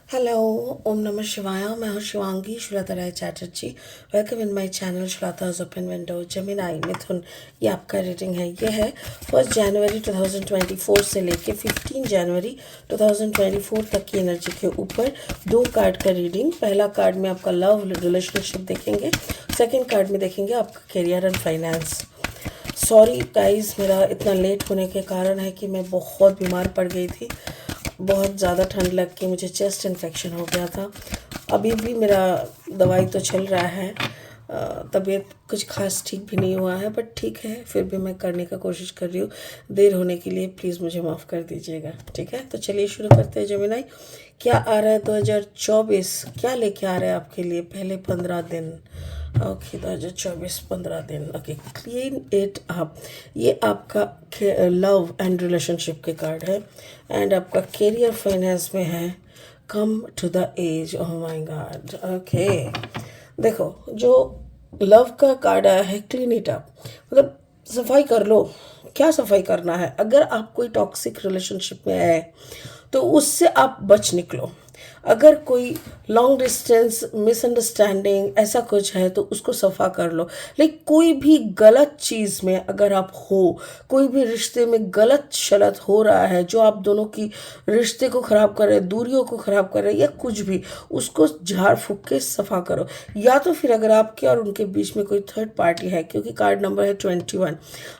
Hello, ओम नमः शिवाय। मैं हूँ Shivangi Shweta Rai Chatterjee. Welcome in my channel Shweta's open window. Gemini Mithun, ये आपका रीडिंग है। ये है 1 जनवरी 2024 से लेके 15 जनवरी 2024 तक की एनर्जी के ऊपर 2 कार्ड का रीडिंग। पहला कार्ड में आपका लव रिलेशनशिप देखेंगे, सेकेंड कार्ड में देखेंगे आपका career and finance. Sorry guys, मेरा इतना लेट होने के कारण है कि मैं बहुत बीमार पड़ गई थी। बहुत ज़्यादा ठंड लग के मुझे चेस्ट इन्फेक्शन हो गया था। अभी भी मेरा दवाई तो चल रहा है। तबीयत कुछ खास ठीक भी नहीं हुआ है, बट ठीक है, फिर भी मैं करने का कोशिश कर रही हूँ। देर होने के लिए प्लीज़ मुझे माफ़ कर दीजिएगा, ठीक है। तो चलिए शुरू करते हैं। जेमिनाई, क्या आ रहा है 2024? क्या लेके आ रहा है आपके लिए पहले 15 दिन? ओके, 2024 15 दिन। Okay, clean it up. ये आपका लव एंड रिलेशनशिप के कार्ड है, एंड आपका करियर फाइनेंस में है come to the edge. Oh my god. Okay, देखो, जो लव का कार्ड आया है क्लीन इट अप, मतलब सफाई कर लो। क्या सफाई करना है? अगर आप कोई टॉक्सिक रिलेशनशिप में है तो उससे आप बच निकलो। अगर कोई लॉन्ग डिस्टेंस मिसअंडरस्टैंडिंग ऐसा कुछ है तो उसको सफ़ा कर लो। लेकिन कोई भी गलत चीज़ में अगर आप हो, कोई भी रिश्ते में गलत शलत हो रहा है जो आप दोनों की रिश्ते को ख़राब कर रहे हैं, दूरियों को ख़राब कर रहे हैं, या कुछ भी, उसको झाड़ फूक के सफ़ा करो। या तो फिर अगर आपके और उनके बीच में कोई थर्ड पार्टी है, क्योंकि कार्ड नंबर है 21,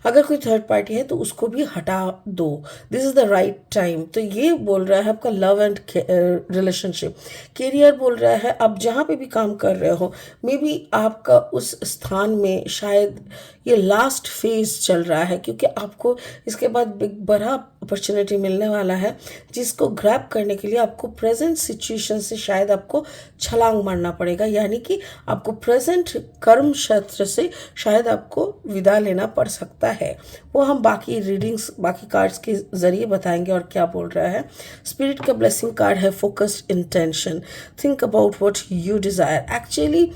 अगर कोई थर्ड पार्टी है तो उसको भी हटा दो। This is the right time. तो ये बोल रहा है आपका लव एंड रिलेशनशिप। करियर बोल रहा है आप जहाँ पे भी काम कर रहे हो, मे बी आपका उस स्थान में शायद ये लास्ट फेज चल रहा है, क्योंकि आपको इसके बाद बड़ा अपॉर्चुनिटी मिलने वाला है, जिसको ग्रैब करने के लिए आपको प्रेजेंट सिचुएशन से शायद आपको छलांग मारना पड़ेगा। यानी कि आपको प्रेजेंट कर्म क्षेत्र से शायद आपको विदा लेना पड़ सकता है। वो हम बाकी रीडिंग्स, बाकी कार्ड्स के ज़रिए बताएंगे और क्या बोल रहा है। स्पिरिट का ब्लेसिंग कार्ड है focused intention. Think about what you desire. Actually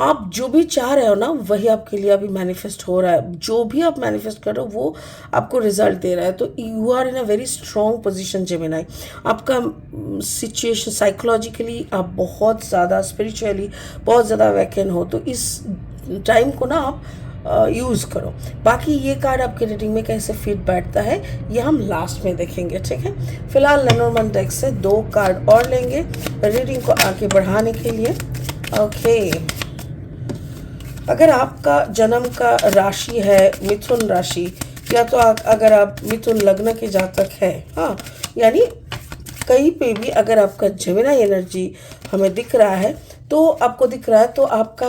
आप जो भी चाह रहे हो ना, वही आपके लिए अभी मैनिफेस्ट हो रहा है। जो भी आप मैनिफेस्ट कर रहे हो वो आपको रिजल्ट दे रहा है। तो you are in a very strong position Gemini. आपका सिचुएशन साइकोलॉजिकली आप बहुत ज़्यादा, स्पिरिचुअली बहुत ज़्यादा वैकेन हो, तो इस टाइम को ना आप यूज़ करो। बाकी ये कार्ड आपके रीडिंग में कैसे फिट बैठता है ये हम लास्ट में देखेंगे, ठीक है। फिलहाल लेनोर्मन डेक से 2 कार्ड और लेंगे रीडिंग को आगे बढ़ाने के लिए। ओके, अगर आपका जन्म का राशि है मिथुन राशि, या तो अगर आप मिथुन लग्न के जातक है, हाँ, यानी कहीं पे भी अगर आपका जेमिनी एनर्जी हमें दिख रहा है, तो आपको दिख रहा है तो आपका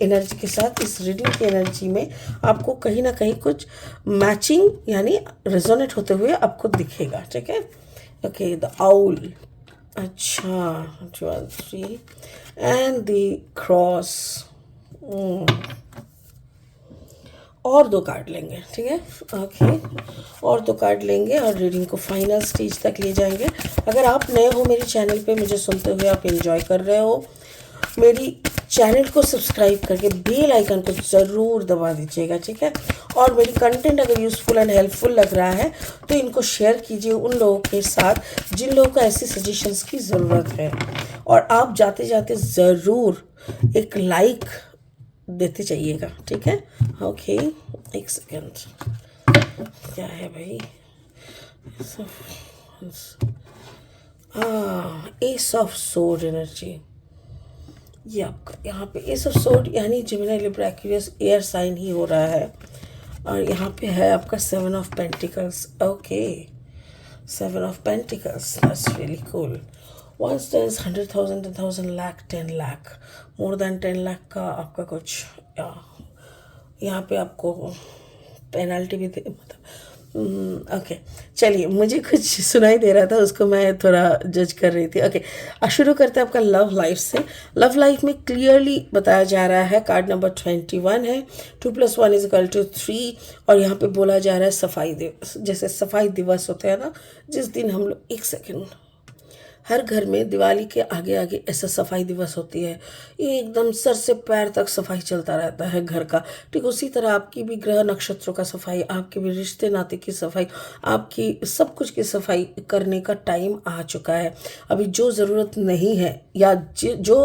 एनर्जी के साथ इस रीडिंग की एनर्जी में आपको कहीं ना कहीं कुछ मैचिंग यानी रेजोनेट होते हुए आपको दिखेगा, ठीक है। Okay, the owl. अच्छा, ज्वेलरी एंड द क्रॉस। और 2 कार्ड लेंगे, ठीक है। ओके, और 2 कार्ड लेंगे और रीडिंग को फाइनल स्टेज तक ले जाएंगे। अगर आप नए हो मेरे चैनल पे, मुझे सुनते हुए आप एंजॉय कर रहे हो, मेरी चैनल को सब्सक्राइब करके बेल आइकन को ज़रूर दबा दीजिएगा, ठीक है। और मेरी कंटेंट अगर यूज़फुल एंड हेल्पफुल लग रहा है तो इनको शेयर कीजिए उन लोगों के साथ जिन लोगों को ऐसी सजेशंस की ज़रूरत है। और आप जाते जाते ज़रूर एक लाइक देते जाइएगा, ठीक है। ओके, एक सेकेंड, क्या है भाई? Ace of sword energy. ये आपका यहाँ पे एस ऑफ सोर्ड यानी Gemini Libra Aquarius air sign ही हो रहा है। और यहाँ पे है आपका 7 of pentacles. Okay, 7 of pentacles, that's really cool. once there is 100,000, 10,000 lakh, 10 lakh, more than 10 lakh का आपका कुछ यहाँ पे आपको पेनल्टी भी दे, मतलब ओके। चलिए, मुझे कुछ सुनाई दे रहा था, उसको मैं थोड़ा जज कर रही थी। ओके, शुरू करते हैं आपका लव लाइफ से। लव लाइफ में क्लियरली बताया जा रहा है, कार्ड नंबर 21 है, 2 + 1 = 3। और यहाँ पे बोला जा रहा है सफाई दिवस, जैसे सफाई दिवस होते हैं ना, जिस दिन हम लोग, एक सेकेंड, हर घर में दिवाली के आगे आगे ऐसा सफाई दिवस होती है, ये एकदम सर से पैर तक सफाई चलता रहता है घर का। ठीक उसी तरह आपकी भी ग्रह नक्षत्रों का सफाई, आपके भी रिश्ते नाते की सफाई, आपकी सब कुछ की सफाई करने का टाइम आ चुका है। अभी जो ज़रूरत नहीं है या जो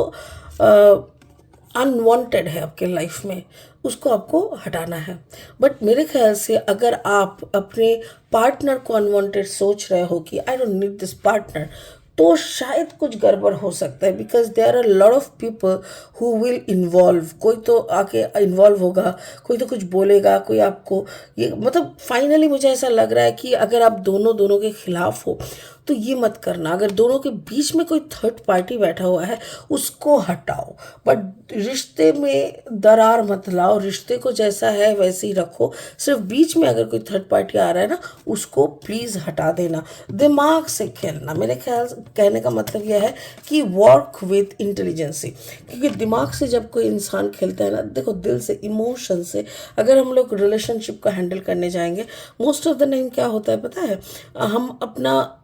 अनवांटेड है आपके लाइफ में, उसको आपको हटाना है। बट मेरे ख्याल से अगर आप अपने पार्टनर को अनवांटेड सोच रहे हो कि I don't need this partner, तो शायद कुछ गड़बड़ हो सकता है, because there are lot of people who will involve. कोई तो आके इन्वॉल्व होगा, कोई तो कुछ बोलेगा, कोई आपको ये मतलब फाइनली मुझे ऐसा लग रहा है कि अगर आप दोनों दोनों के खिलाफ हो तो ये मत करना। अगर दोनों के बीच में कोई थर्ड पार्टी बैठा हुआ है उसको हटाओ, बट रिश्ते में दरार मत लाओ। रिश्ते को जैसा है वैसे ही रखो। सिर्फ बीच में अगर कोई थर्ड पार्टी आ रहा है ना, उसको प्लीज़ हटा देना। दिमाग से खेलना, मेरे ख्याल कहने का मतलब यह है कि वर्क विथ इंटेलिजेंसी, क्योंकि दिमाग से जब कोई इंसान खेलता है ना, देखो दिल से, इमोशन से अगर हम लोग रिलेशनशिप को हैंडल करने जाएंगे, मोस्ट ऑफ द टाइम क्या होता है पता है, हम अपना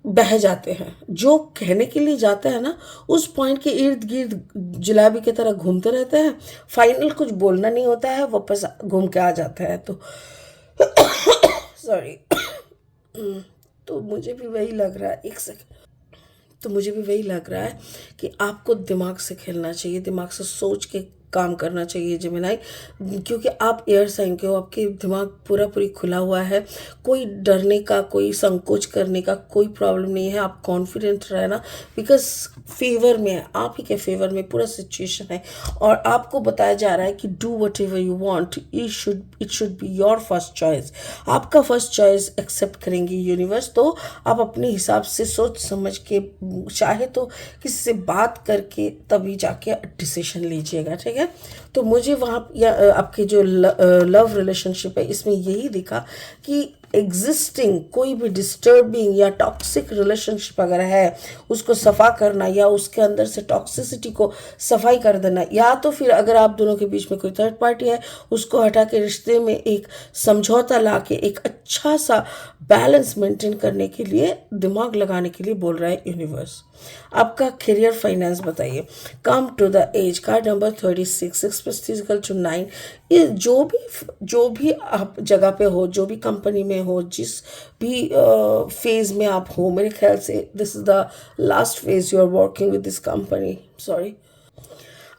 बह जाते हैं। जो कहने के लिए जाते हैं ना, उस पॉइंट के इर्द गिर्द जलेबी की तरह घूमते रहते हैं। फाइनल कुछ बोलना नहीं होता है, वापस घूम के आ जाते हैं। तो सॉरी। तो मुझे भी वही लग रहा है, एक सेकंड। तो मुझे भी वही लग रहा है कि आपको दिमाग से खेलना चाहिए, दिमाग से सोच के काम करना चाहिए जेमिनाई, क्योंकि आप एयर साइन के हो, आपके दिमाग पूरा पूरी खुला हुआ है। कोई डरने का, कोई संकोच करने का कोई प्रॉब्लम नहीं है। आप कॉन्फिडेंट रहना, बिकॉज फेवर में है, आप ही के फेवर में पूरा सिचुएशन है। और आपको बताया जा रहा है कि do what ever you want, it should be your first choice. आपका फर्स्ट चॉइस एक्सेप्ट करेंगे यूनिवर्स। तो आप अपने हिसाब से सोच समझ के, चाहे तो किसी से बात करके तभी जाके डिसीजन लीजिएगा, ठीक है। तो मुझे वहाँ आपके जो लव रिलेशनशिप है इसमें यही दिखा कि एग्जिस्टिंग कोई भी डिस्टर्बिंग या टॉक्सिक रिलेशनशिप अगर है, उसको सफ़ा करना या उसके अंदर से टॉक्सिसिटी को सफाई कर देना, या तो फिर अगर आप दोनों के बीच में कोई थर्ड पार्टी है, उसको हटा के रिश्ते में एक समझौता ला के एक अच्छा सा बैलेंस मेंटेन करने के लिए, दिमाग लगाने के लिए बोल रहा है यूनिवर्स। आपका करियर फाइनेंस बताइए। Come to the edge, card number 36, 6 + 3 = 9। ये जो भी आप जगह पे हो, जो भी कंपनी में हो, जिस भी फेज में आप हो, मेरे ख्याल से this is the last phase you are working with this company. Sorry,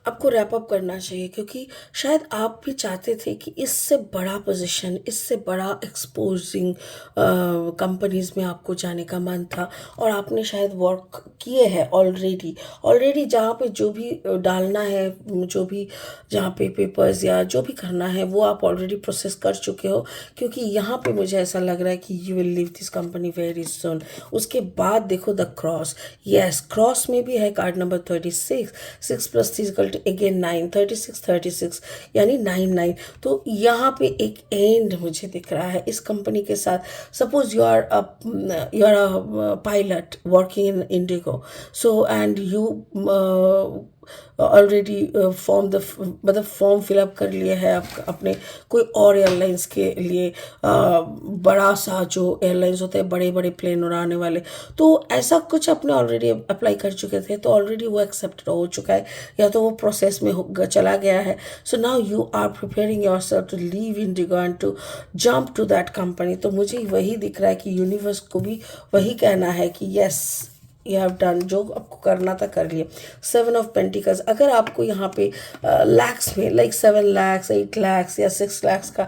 आपको रैप अप करना चाहिए, क्योंकि शायद आप भी चाहते थे कि इससे बड़ा पोजीशन, इससे बड़ा एक्सपोजिंग कंपनीज में आपको जाने का मन था, और आपने शायद वर्क किए हैं ऑलरेडी जहाँ पे जो भी डालना है, जो भी जहाँ पे पेपर्स या जो भी करना है वो आप ऑलरेडी प्रोसेस कर चुके हो। क्योंकि यहाँ पे मुझे ऐसा लग रहा है कि you will leave this company very soon. उसके बाद देखो द क्रॉस, यस क्रॉस में भी है कार्ड नंबर 36, 6 + 3 = अगेन 9, 36 यानी 9 तो यहाँ पे एक एंड मुझे दिख रहा है इस कंपनी के साथ। Suppose you are a pilot working in IndiGo, so and you already form मतलब फॉर्म फिलअप कर लिए है आप अपने कोई और एयरलाइंस के लिए, बड़ा सा जो एयरलाइंस होते हैं, बड़े बड़े प्लेन उड़ाने वाले, तो ऐसा कुछ आपने ऑलरेडी अप्लाई कर चुके थे, तो ऑलरेडी वो एक्सेप्ट हो चुका है या तो वो प्रोसेस में चला गया है। So now you are preparing yourself to leave IndiGo and to jump to that company. तो मुझे वही दिख रहा है कि यूनिवर्स को भी वही कहना है कि यस यू हैव डन, जो आपको करना था कर लिए। 7 ऑफ पेंटिकल्स, अगर आपको यहाँ पे लैक्स में लाइक 7 lakhs, 8 lakhs या 6 lakhs का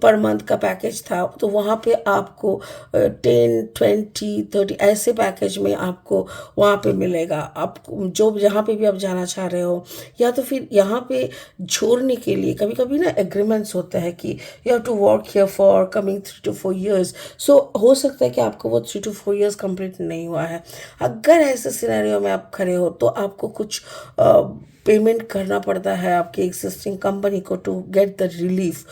पर मंथ का पैकेज था, तो वहाँ पे आपको 10, 20, 30 ऐसे पैकेज में आपको वहाँ पे मिलेगा। आपको जो जहाँ पे भी आप जाना चाह रहे हो, या तो फिर यहाँ पे छोड़ने के लिए कभी कभी ना एग्रीमेंट्स होता है कि you have to work here for coming 3 to 4 years। So हो सकता है कि आपको वो 3 to 4 years कंप्लीट नहीं हुआ है। अगर ऐसे सिनेरियो में आप खड़े हो तो आपको कुछ पेमेंट करना पड़ता है आपकी एग्जिस्टिंग कंपनी को टू गेट द रिलीफ,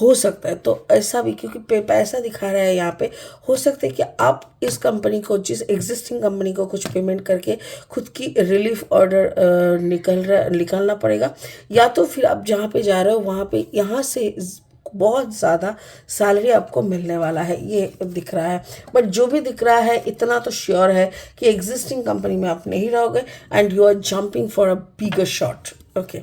हो सकता है। तो ऐसा भी, क्योंकि पैसा दिखा रहा है यहाँ पे, हो सकता है कि आप इस कंपनी को, जिस एग्जिस्टिंग कंपनी को कुछ पेमेंट करके खुद की रिलीफ ऑर्डर निकालना पड़ेगा, या तो फिर आप जहाँ पे जा रहे हो वहाँ पे यहाँ से बहुत ज़्यादा सैलरी आपको मिलने वाला है, ये दिख रहा है। बट जो भी दिख रहा है इतना तो श्योर है कि एग्जिस्टिंग कंपनी में आप नहीं रहोगे and you are jumping for a bigger shot. Okay,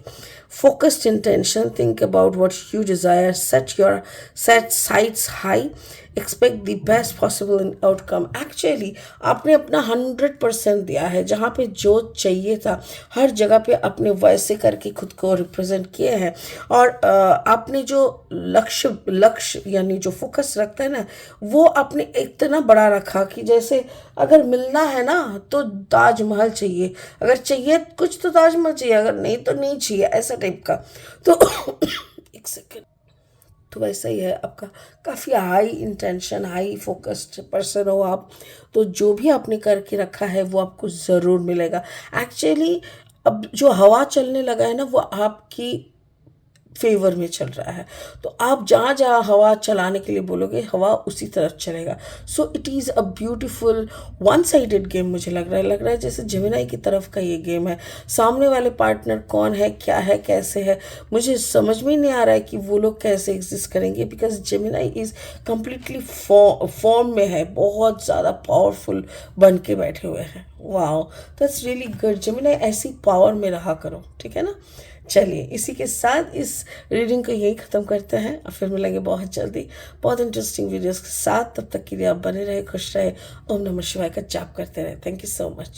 focused intention, think about what you desire, set sights high, expect the best possible outcome. Actually आपने अपना 100% दिया है, जहाँ पे जो चाहिए था हर जगह पे अपने वैसे करके खुद को रिप्रेजेंट किए हैं। और आपने जो लक्ष्य यानी जो फोकस रखता है ना, वो आपने इतना बड़ा रखा कि जैसे अगर मिलना है ना तो ताजमहल चाहिए, अगर चाहिए कुछ तो ताजमहल चाहिए, अगर नहीं तो नहीं चाहिए, ऐसा टाइप का। तो एक सेकेंड, तो वैसा ही है आपका, काफ़ी high intention, high focused person हो आप, तो जो भी आपने करके रखा है वो आपको ज़रूर मिलेगा। एक्चुअली अब जो हवा चलने लगा है ना, वो आपकी फेवर में चल रहा है, तो आप जहाँ जहाँ हवा चलाने के लिए बोलोगे हवा उसी तरफ चलेगा। So it is a beautiful one sided game. मुझे लग रहा है जैसे जेमिनी की तरफ का ये गेम है। सामने वाले पार्टनर कौन है, क्या है, कैसे है, मुझे समझ में नहीं आ रहा है कि वो लोग कैसे एग्जिस्ट करेंगे, because Gemini is completely form में है, बहुत ज़्यादा पावरफुल बन के बैठे हुए हैं। Wow, that's really good. Gemini ऐसी पावर में रहा करो, ठीक है ना। चलिए इसी के साथ इस रीडिंग को यही ख़त्म करते हैं, और फिर मिलेंगे बहुत जल्दी बहुत इंटरेस्टिंग वीडियोस के साथ। तब तक के लिए आप बने रहे, खुश रहे, ओम नमः शिवाय का जाप करते रहे। Thank you so much.